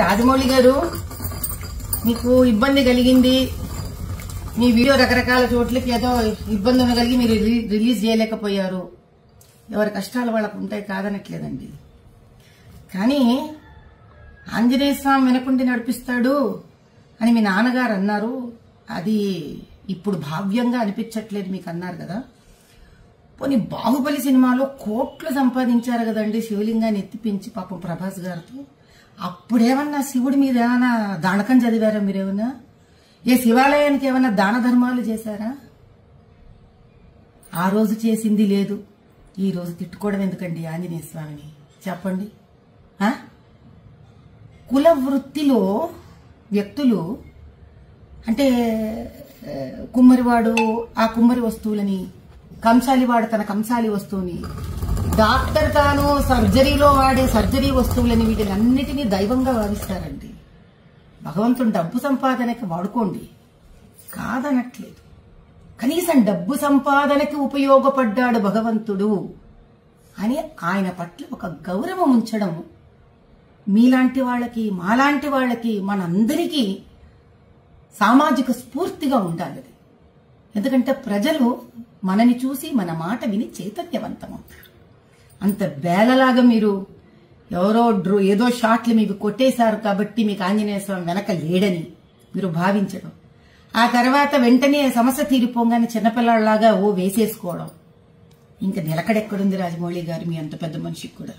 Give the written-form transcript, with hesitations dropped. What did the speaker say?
రాజమౌళి గారు, మీకు ఇబ్బంది కలిగింది, మీ వీడియో రకరకాల చోట్లకి ఏదో ఇబ్బంది కలిగి మీరు రిలీజ్ చేయలేకపోయారు. ఎవరి కష్టాలు వాళ్ళకు ఉంటాయి, కాదనట్లేదండి. కానీ ఆంజనేయ స్వామి వెనకుండి నడిపిస్తాడు అని మీ నాన్నగారు అన్నారు. అది ఇప్పుడు భావ్యంగా అనిపించట్లేదు మీకు అన్నారు కదా. పోనీ బాహుబలి సినిమాలో కోట్లు సంపాదించారు కదండి శివలింగాన్ని ఎత్తిపించి పాపం ప్రభాస్ గారితో. అప్పుడేమన్నా శివుడి మీద ఏమైనా దానకం చదివారా మీరేమన్నా? ఏ శివాలయానికి ఏమన్నా దాన ధర్మాలు చేశారా? ఆ రోజు చేసింది లేదు, ఈ రోజు తిట్టుకోవడం ఎందుకండి ఆంజనేయ స్వామిని చెప్పండి. కుల వృత్తిలో వ్యక్తులు అంటే కుమ్మరివాడు ఆ కుమ్మరి వస్తువులని, కంసాలివాడు తన కంసాలి వస్తువుని, డాక్టర్ తాను సర్జరీలో వాడే సర్జరీ వస్తువులని, వీటిని అన్నిటినీ దైవంగా భావిస్తారండి. భగవంతుడు డబ్బు సంపాదనకి వాడుకోండి, కాదనట్లేదు. కనీసం డబ్బు సంపాదనకి ఉపయోగపడ్డాడు భగవంతుడు అని ఆయన పట్ల ఒక గౌరవం ఉంచడం మీలాంటి వాళ్ళకి, మాలాంటి వాళ్ళకి, మనందరికీ సామాజిక స్ఫూర్తిగా ఉండాలి. ఎందుకంటే ప్రజలు మనని చూసి మన మాట విని చైతన్యవంతమవుతారు. అంత బేలలాగా మీరు ఎవరో ఏదో షాట్లు మీకు కొట్టేశారు కాబట్టి మీకు ఆంజనేయ స్వామి వెనక లేడని మీరు భావించడం, ఆ తర్వాత వెంటనే సమస్య తీరిపోగానే చిన్నపిల్లలాగా వేసేసుకోవడం, ఇంకా నిలకడెక్కడుంది రాజమౌళి గారు మీ అంత పెద్ద మనిషికి కూడా?